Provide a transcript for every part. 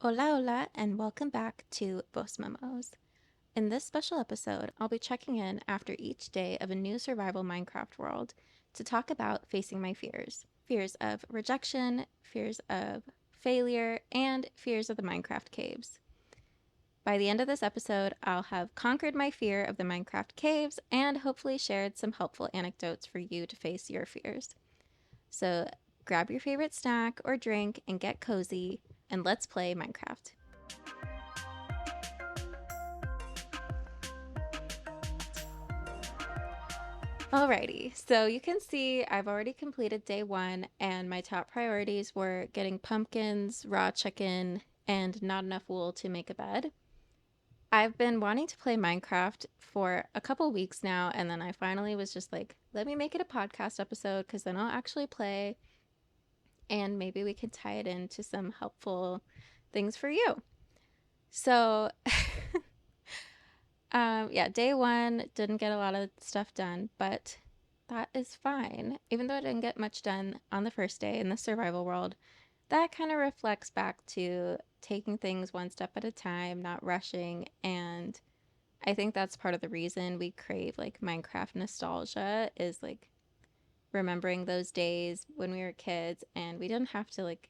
Hola, hola, and welcome back to Voz Memos. In this special episode, I'll be checking in after each day of a new survival Minecraft world to talk about facing my fears. Fears of rejection, fears of failure, and fears of the Minecraft caves. By the end of this episode, I'll have conquered my fear of the Minecraft caves and hopefully shared some helpful anecdotes for you to face your fears. So grab your favorite snack or drink and get cozy, and let's play Minecraft. Alrighty, so you can see I've already completed day one, and my top priorities were getting pumpkins, raw chicken, and not enough wool to make a bed. I've been wanting to play Minecraft for a couple weeks now, and then I finally was just like, let me make it a podcast episode because then I'll actually play, and maybe we can tie it into some helpful things for you. So, yeah, day one didn't get a lot of stuff done, but that is fine. Even though I didn't get much done on the first day in the survival world, that kind of reflects back to taking things one step at a time, not rushing. And I think that's part of the reason we crave like Minecraft nostalgia is like remembering those days when we were kids and we didn't have to like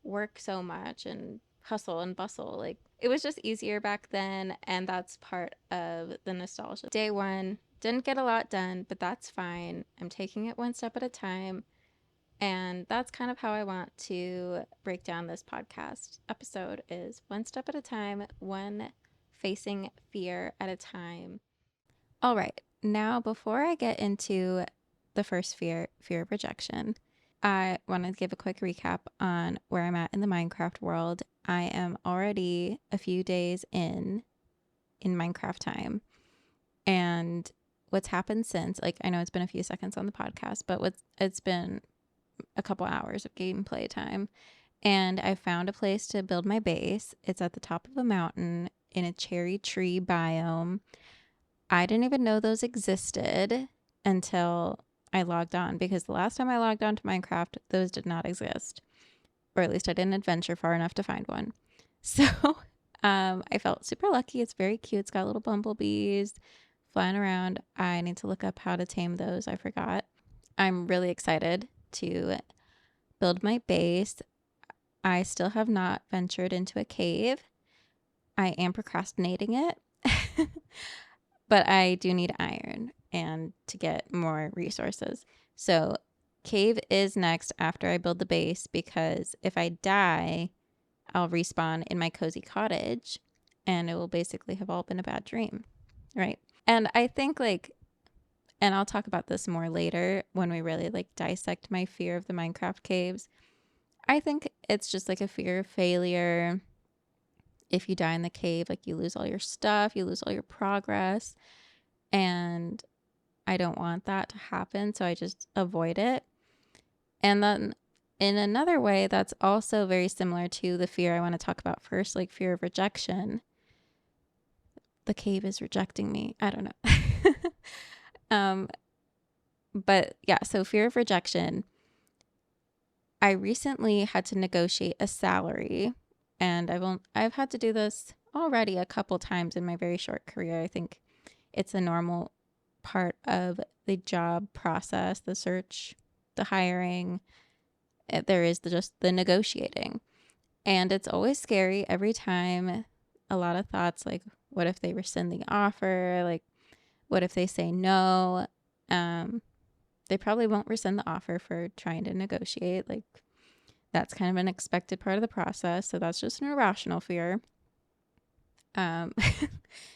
work so much and hustle and bustle. Like it was just easier back then, and that's part of the nostalgia. Day one, didn't get a lot done, but that's fine. I'm taking it one step at a time, and that's kind of how I want to break down this podcast episode is one step at a time, one facing fear at a time. All right. Now, before I get into the first fear of rejection, I wanted to give a quick recap on where I'm at in the Minecraft world. I am already a few days in Minecraft time. And what's happened since, like I know it's been a few seconds on the podcast, but it's been a couple hours of gameplay time. And I found a place to build my base. It's at the top of a mountain in a cherry tree biome. I didn't even know those existed until I logged on, because the last time I logged on to Minecraft, those did not exist. Or at least I didn't adventure far enough to find one. So I felt super lucky. It's very cute. It's got little bumblebees flying around. I need to look up how to tame those. I forgot. I'm really excited to build my base. I still have not ventured into a cave. I am procrastinating it. But I do need iron and to get more resources. So cave is next after I build the base, because if I die, I'll respawn in my cozy cottage and it will basically have all been a bad dream, right? And I think and I'll talk about this more later when we really like dissect my fear of the Minecraft caves. I think it's just like a fear of failure. If you die in the cave, like you lose all your stuff, you lose all your progress. And I don't want that to happen, so I just avoid it. And then in another way, that's also very similar to the fear I want to talk about first, like fear of rejection. The cave is rejecting me. I don't know. But yeah, so fear of rejection. I recently had to negotiate a salary, and I've had to do this already a couple times in my very short career. I think it's a normal part of the job process, the search, the hiring. There is just the negotiating. And it's always scary every time. A lot of thoughts like, what if they rescind the offer? Like, what if they say no? They probably won't rescind the offer for trying to negotiate. Like, that's kind of an expected part of the process. So that's just an irrational fear.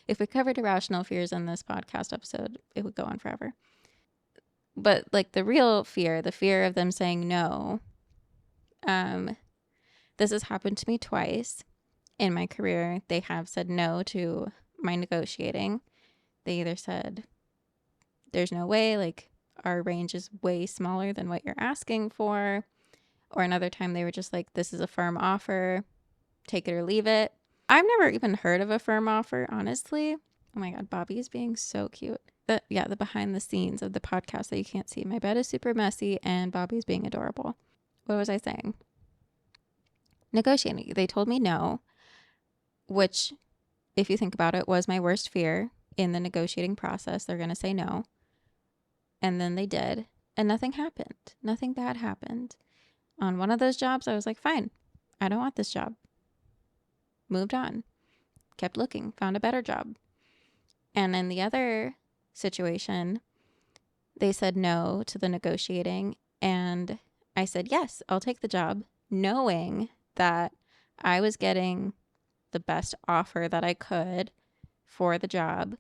If we covered irrational fears in this podcast episode, it would go on forever. But like the real fear, the fear of them saying no, this has happened to me twice in my career. They have said no to my negotiating. They either said, there's no way, like our range is way smaller than what you're asking for. Or another time they were just like, this is a firm offer, take it or leave it. I've never even heard of a firm offer, honestly. Oh my God, Bobby is being so cute. The behind the scenes of the podcast that you can't see. My bed is super messy and Bobby's being adorable. What was I saying? negotiating. They told me no, which, if you think about it, was my worst fear in the negotiating process. They're going to say no. And then they did. And nothing happened. Nothing bad happened. On one of those jobs, I was like, fine, I don't want this job. Moved on. Kept looking. Found a better job. And in the other situation, they said no to the negotiating. And I said, yes, I'll take the job, knowing that I was getting the best offer that I could for the job.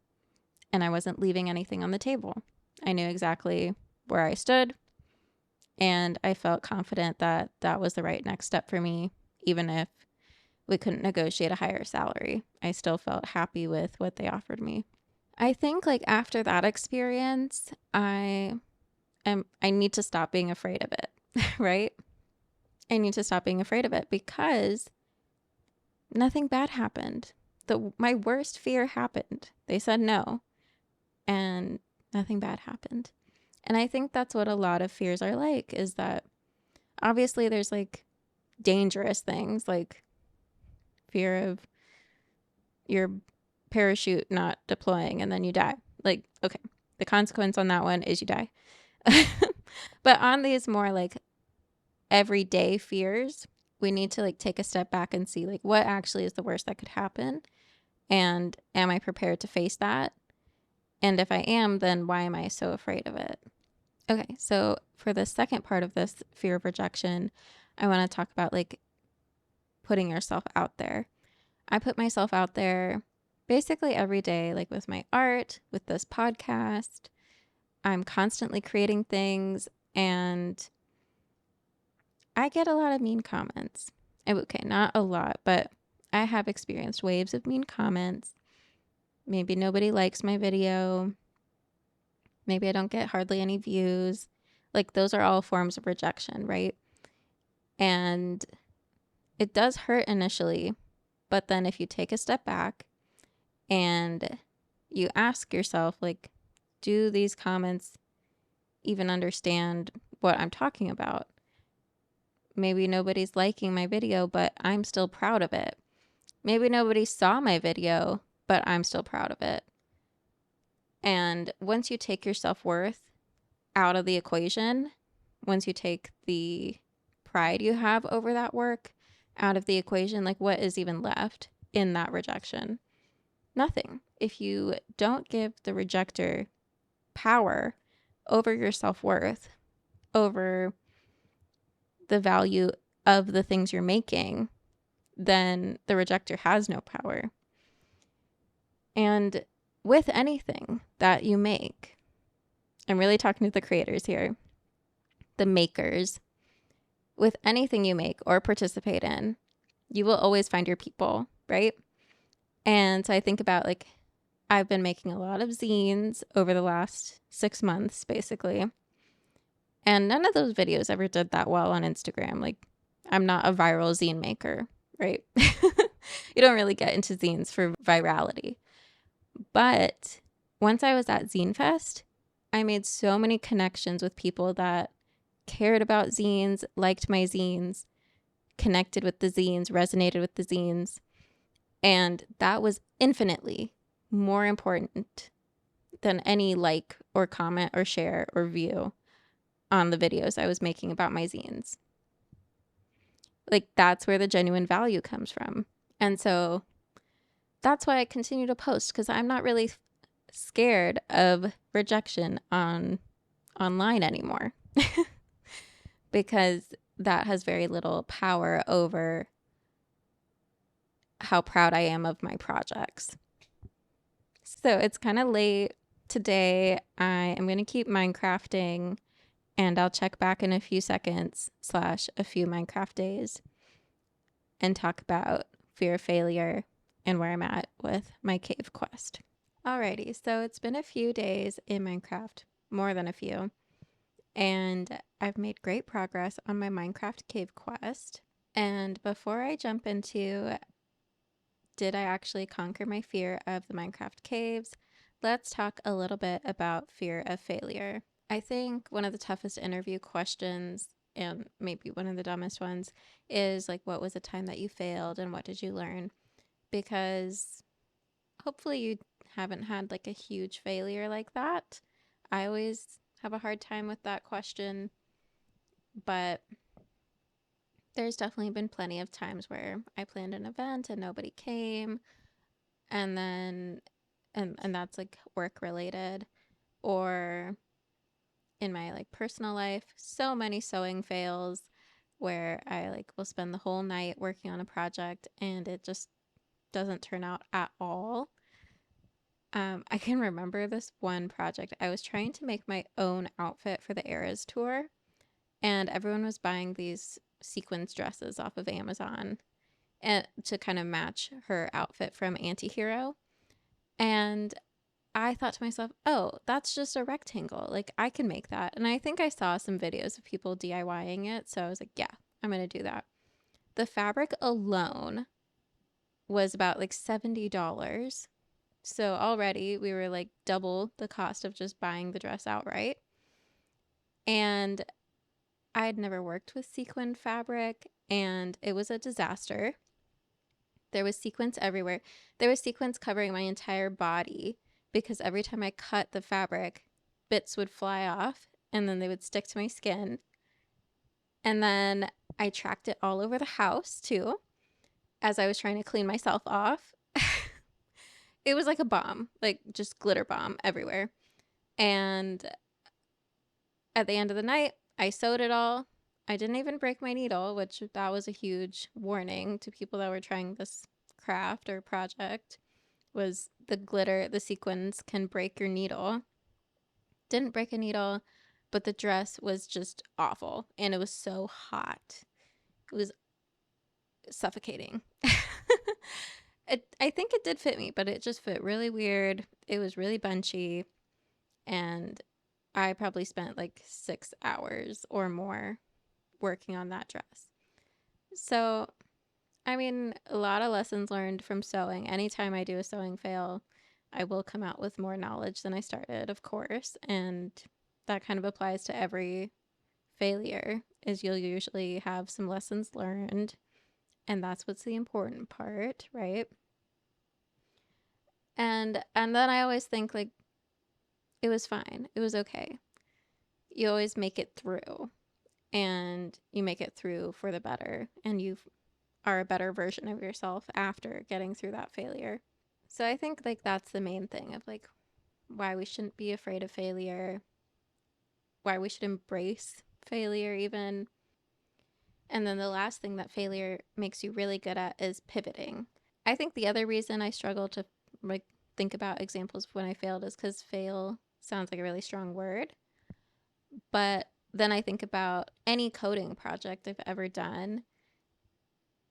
And I wasn't leaving anything on the table. I knew exactly where I stood. And I felt confident that that was the right next step for me, even if we couldn't negotiate a higher salary. I still felt happy with what they offered me. I think like after that experience, I need to stop being afraid of it, right? I need to stop being afraid of it because nothing bad happened. My worst fear happened. They said no, and nothing bad happened. And I think that's what a lot of fears are like, is that obviously there's like dangerous things like fear of your parachute not deploying and then you die. Like, okay, the consequence on that one is you die. But on these more like everyday fears, we need to like take a step back and see like what actually is the worst that could happen, and am I prepared to face that? And if I am, then why am I so afraid of it? Okay, so for the second part of this fear of rejection, I want to talk about like putting yourself out there. I put myself out there basically every day, like with my art, with this podcast. I'm constantly creating things, and I get a lot of mean comments. Okay, not a lot, but I have experienced waves of mean comments. Maybe nobody likes my video. Maybe I don't get hardly any views. Like, those are all forms of rejection, right? And it does hurt initially, but then if you take a step back and you ask yourself, like, do these comments even understand what I'm talking about? Maybe nobody's liking my video, but I'm still proud of it. Maybe nobody saw my video, but I'm still proud of it. And once you take your self-worth out of the equation, once you take the pride you have over that work out of the equation, like what is even left in that rejection? Nothing. If you don't give the rejector power over your self-worth, over the value of the things you're making, then the rejector has no power. And with anything that you make, I'm really talking to the creators here, the makers, with anything you make or participate in, you will always find your people, right? And so I think about like, I've been making a lot of zines over the last 6 months, basically. And none of those videos ever did that well on Instagram. Like, I'm not a viral zine maker, right? You don't really get into zines for virality. But once I was at Zine Fest, I made so many connections with people that cared about zines, liked my zines, connected with the zines, resonated with the zines. And that was infinitely more important than any like or comment or share or view on the videos I was making about my zines. Like, that's where the genuine value comes from. And so that's why I continue to post, because I'm not really scared of rejection online anymore. Because that has very little power over how proud I am of my projects. So it's kind of late today. I am going to keep Minecrafting, and I'll check back in a few seconds / a few Minecraft days and talk about fear of failure and where I'm at with my cave quest. Alrighty, so it's been a few days in Minecraft, more than a few, and I've made great progress on my Minecraft cave quest. And before I jump into did I actually conquer my fear of the Minecraft caves, let's talk a little bit about fear of failure. I think one of the toughest interview questions and maybe one of the dumbest ones, is like, what was the time that you failed and what did you learn? Because hopefully you haven't had like a huge failure like that. I always have a hard time with that question, but there's definitely been plenty of times where I planned an event and nobody came, and then and that's like work related, or in my like personal life, so many sewing fails where I like will spend the whole night working on a project and it just doesn't turn out at all. I can remember this one project. I was trying to make my own outfit for the Eras tour, and everyone was buying these sequins dresses off of Amazon and to kind of match her outfit from Antihero. And I thought to myself, oh, that's just a rectangle. Like, I can make that. And I think I saw some videos of people DIYing it. So I was like, yeah, I'm going to do that. The fabric alone was about like $70. So already we were like double the cost of just buying the dress outright. And I had never worked with sequin fabric, and it was a disaster. There was sequins everywhere. There was sequins covering my entire body because every time I cut the fabric, bits would fly off and then they would stick to my skin. And then I tracked it all over the house too as I was trying to clean myself off. It was like a bomb, like just glitter bomb everywhere. And at the end of the night, I sewed it all. I didn't even break my needle, which that was a huge warning to people that were trying this craft or project, was the sequins can break your needle. Didn't break a needle, but the dress was just awful and it was so hot. It was suffocating. I think it did fit me, but it just fit really weird. It was really bunchy, and I probably spent like 6 hours or more working on that dress. So, I mean, a lot of lessons learned from sewing. Anytime I do a sewing fail, I will come out with more knowledge than I started, of course. And that kind of applies to every failure, is you'll usually have some lessons learned. And that's what's the important part, right? And then I always think like it was fine. It was okay. You always make it through, and you make it through for the better, and you are a better version of yourself after getting through that failure. So I think like that's the main thing of like why we shouldn't be afraid of failure, why we should embrace failure even. And then the last thing that failure makes you really good at is pivoting. I think the other reason I struggle to like think about examples of when I failed is because fail sounds like a really strong word. But then I think about any coding project I've ever done.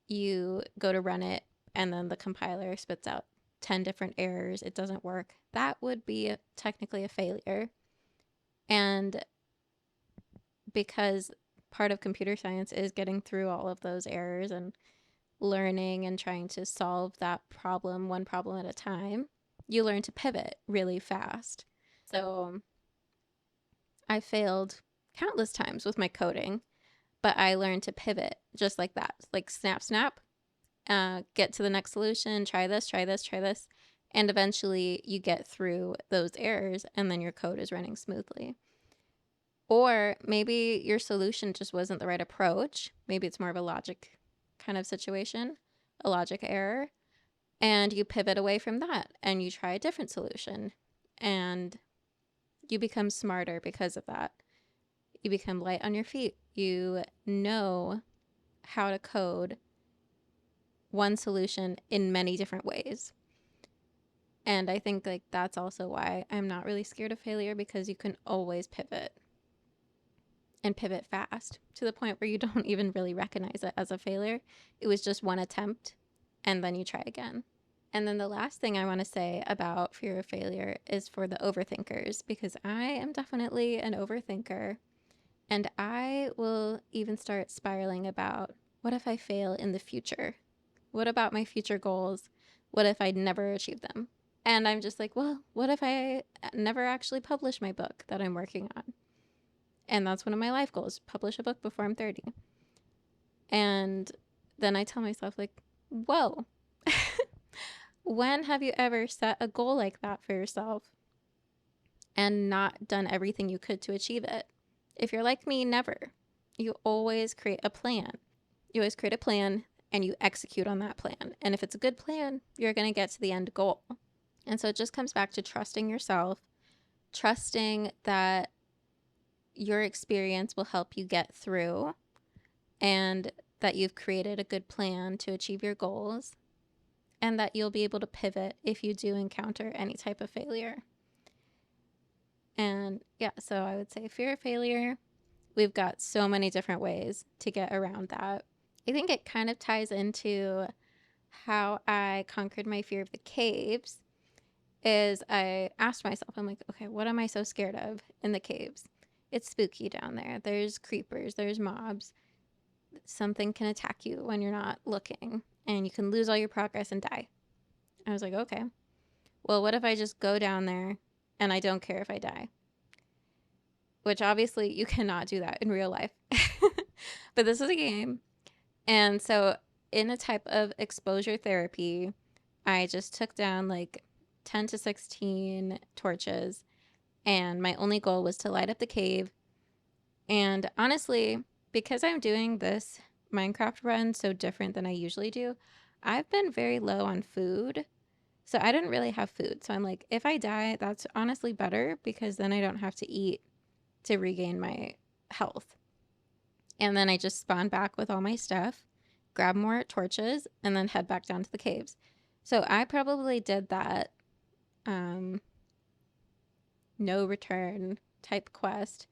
You go to run it, and then the compiler spits out 10 different errors. It doesn't work. That would be technically a failure. And because part of computer science is getting through all of those errors and learning and trying to solve that problem, one problem at a time, you learn to pivot really fast. So I failed countless times with my coding, but I learned to pivot just like that, like snap, snap, get to the next solution, try this, try this, try this. And eventually you get through those errors and then your code is running smoothly. Or maybe your solution just wasn't the right approach. Maybe it's more of a logic kind of situation, a logic error. And you pivot away from that and you try a different solution. And you become smarter because of that. You become light on your feet. You know how to code one solution in many different ways. And I think like that's also why I'm not really scared of failure, because you can always pivot and pivot fast to the point where you don't even really recognize it as a failure. It was just one attempt and then you try again. And then the last thing I want to say about fear of failure is for the overthinkers, because I am definitely an overthinker, and I will even start spiraling about, what if I fail in the future? What about my future goals? What if I never achieve them? And I'm just like, well, what if I never actually publish my book that I'm working on? And that's one of my life goals, publish a book before I'm 30. And then I tell myself, like, whoa, when have you ever set a goal like that for yourself and not done everything you could to achieve it? If you're like me, never. You always create a plan. You always create a plan and you execute on that plan. And if it's a good plan, you're going to get to the end goal. And so it just comes back to trusting yourself, trusting that your experience will help you get through, and that you've created a good plan to achieve your goals, and that you'll be able to pivot if you do encounter any type of failure. And yeah, so I would say fear of failure, we've got so many different ways to get around that. I think it kind of ties into how I conquered my fear of the caves. Is I asked myself, I'm like, okay, what am I so scared of in the caves? It's spooky down there. There's creepers, there's mobs. Something can attack you when you're not looking, and you can lose all your progress and die. I was like, okay, well, what if I just go down there and I don't care if I die? Which obviously you cannot do that in real life. But this is a game. And so in a type of exposure therapy, I just took down like 10 to 16 torches, and my only goal was to light up the cave. And honestly, because I'm doing this Minecraft run so different than I usually do, I've been very low on food. So I didn't really have food. So I'm like, if I die, that's honestly better, because then I don't have to eat to regain my health. And then I just spawn back with all my stuff, grab more torches, and then head back down to the caves. So I probably did that no return type quest.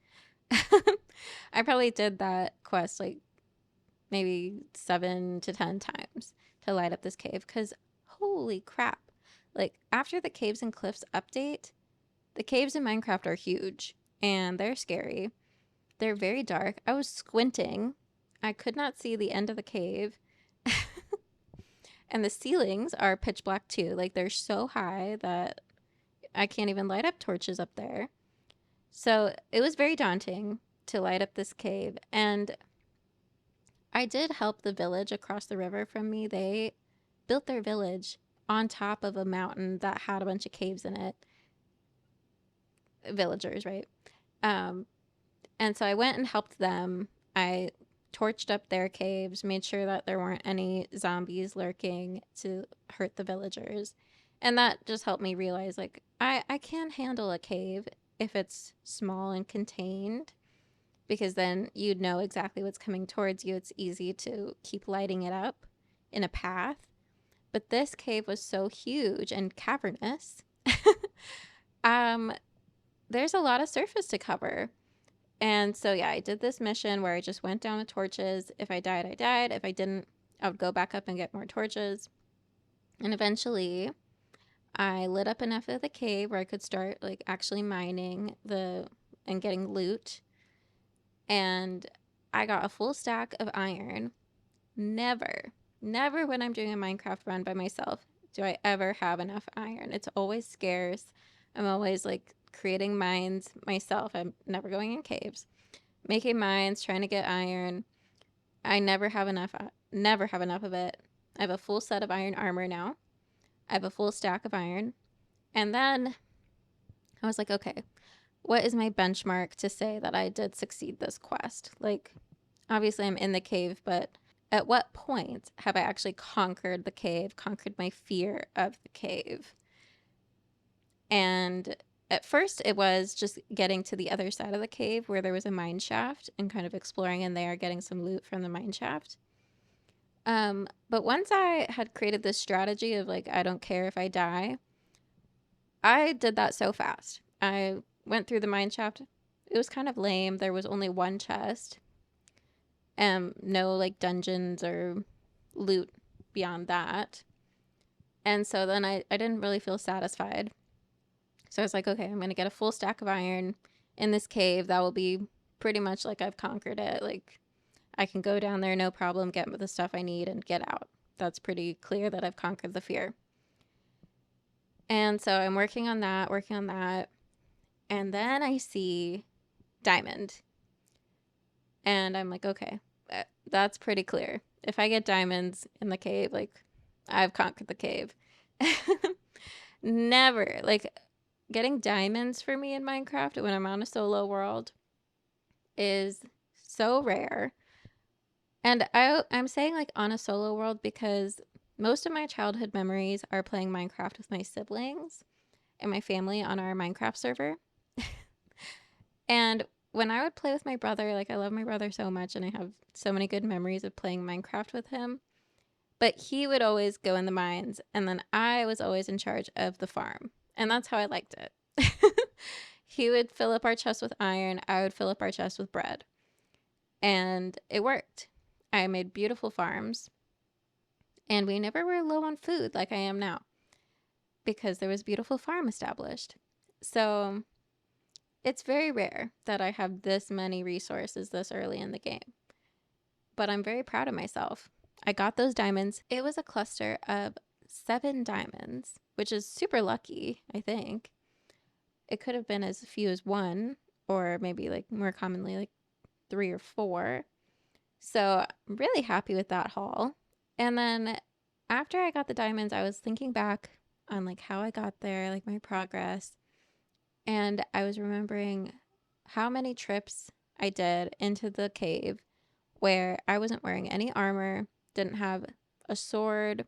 I probably did that quest like maybe 7 to 10 times to light up this cave, because holy crap. Like, after the Caves and Cliffs update, the caves in Minecraft are huge and they're scary. They're very dark. I was squinting. I could not see the end of the cave. And the ceilings are pitch black too. Like, they're so high that I can't even light up torches up there. So it was very daunting to light up this cave. And I did help the village across the river from me. They built their village on top of a mountain that had a bunch of caves in it. Villagers, right? And so I went and helped them. I torched up their caves, made sure that there weren't any zombies lurking to hurt the villagers. And that just helped me realize, like, I can handle a cave if it's small and contained, because then you'd know exactly what's coming towards you. It's easy to keep lighting it up in a path. But this cave was so huge and cavernous. There's a lot of surface to cover. And so, yeah, I did this mission where I just went down with torches. If I died, I died. If I didn't, I would go back up and get more torches. And eventually, I lit up enough of the cave where I could start, like, actually mining and getting loot. And I got a full stack of iron. Never when I'm doing a Minecraft run by myself do I ever have enough iron. It's always scarce. I'm always, like, creating mines myself. I'm never going in caves. Making mines, trying to get iron. I never have enough of it. I have a full set of iron armor now. I have a full stack of iron. And then I was like, okay, what is my benchmark to say that I did succeed this quest? Like, obviously I'm in the cave, but at what point have I actually conquered the cave, conquered my fear of the cave? And at first it was just getting to the other side of the cave where there was a mine shaft, and kind of exploring in there, getting some loot from the mine shaft. But once I had created this strategy of, like, I don't care if I die, I did that so fast. I went through the mine shaft. It was kind of lame. There was only one chest. No, like, dungeons or loot beyond that. And so then I didn't really feel satisfied. So I was like, okay, I'm going to get a full stack of iron in this cave. That will be pretty much like I've conquered it. Like, I can go down there, no problem, get the stuff I need, and get out. That's pretty clear that I've conquered the fear. And so I'm working on that. And then I see diamond. And I'm like, okay, that's pretty clear. If I get diamonds in the cave, like, I've conquered the cave. Never. Like, getting diamonds for me in Minecraft when I'm on a solo world is so rare. And I'm saying like on a solo world because most of my childhood memories are playing Minecraft with my siblings and my family on our Minecraft server. And when I would play with my brother, like I love my brother so much and I have so many good memories of playing Minecraft with him. But he would always go in the mines and then I was always in charge of the farm. And that's how I liked it. He would fill up our chest with iron, I would fill up our chest with bread. And it worked. I made beautiful farms and we never were low on food like I am now because there was a beautiful farm established. So it's very rare that I have this many resources this early in the game, but I'm very proud of myself. I got those diamonds. It was a cluster of 7 diamonds, which is super lucky, I think. It could have been as few as 1, or maybe like more commonly like 3 or 4. So I'm really happy with that haul. And then after I got the diamonds, I was thinking back on like how I got there, like my progress. And I was remembering how many trips I did into the cave where I wasn't wearing any armor, didn't have a sword,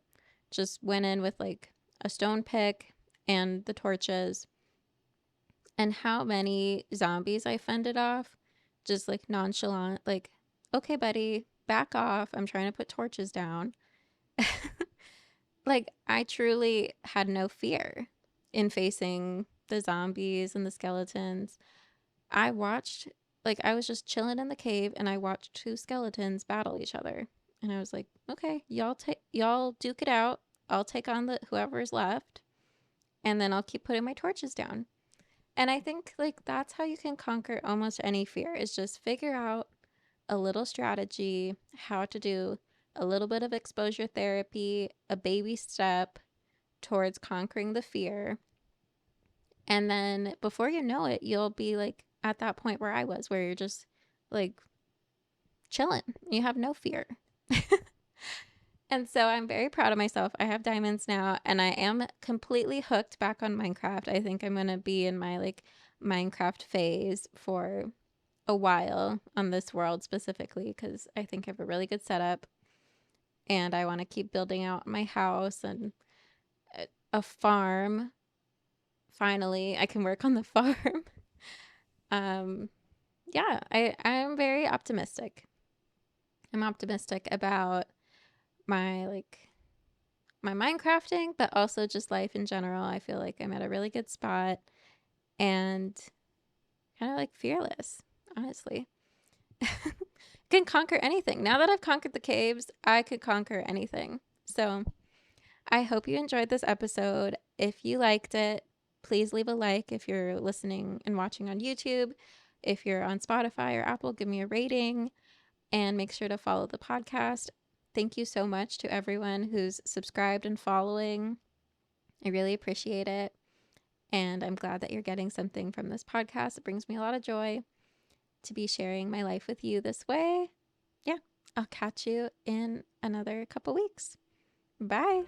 just went in with like a stone pick and the torches, and how many zombies I fended off, just like nonchalant, like, okay, buddy, back off. I'm trying to put torches down. Like, I truly had no fear in facing the zombies and the skeletons. I watched, like, I was just chilling in the cave and I watched 2 skeletons battle each other. And I was like, okay, y'all duke it out. I'll take on the whoever's left and then I'll keep putting my torches down. And I think like that's how you can conquer almost any fear is just figure out a little strategy, how to do a little bit of exposure therapy, a baby step towards conquering the fear. And then before you know it, you'll be like at that point where I was, where you're just like chilling. You have no fear. And so I'm very proud of myself. I have diamonds now and I am completely hooked back on Minecraft. I think I'm going to be in my like Minecraft phase for a while on this world specifically because I think I have a really good setup and I want to keep building out my house and a farm. Finally, I can work on the farm. um yeah, I'm very optimistic. I'm optimistic about my like my Minecrafting, but also just life in general. I feel like I'm at a really good spot and kind of like fearless, honestly. Can conquer anything. Now that I've conquered the caves, I could conquer anything. So I hope you enjoyed this episode. If you liked it, please leave a like if you're listening and watching on YouTube. If you're on Spotify or Apple, give me a rating and make sure to follow the podcast. Thank you so much to everyone who's subscribed and following. I really appreciate it. And I'm glad that you're getting something from this podcast. It brings me a lot of joy to be sharing my life with you this way. Yeah, I'll catch you in another couple weeks. Bye.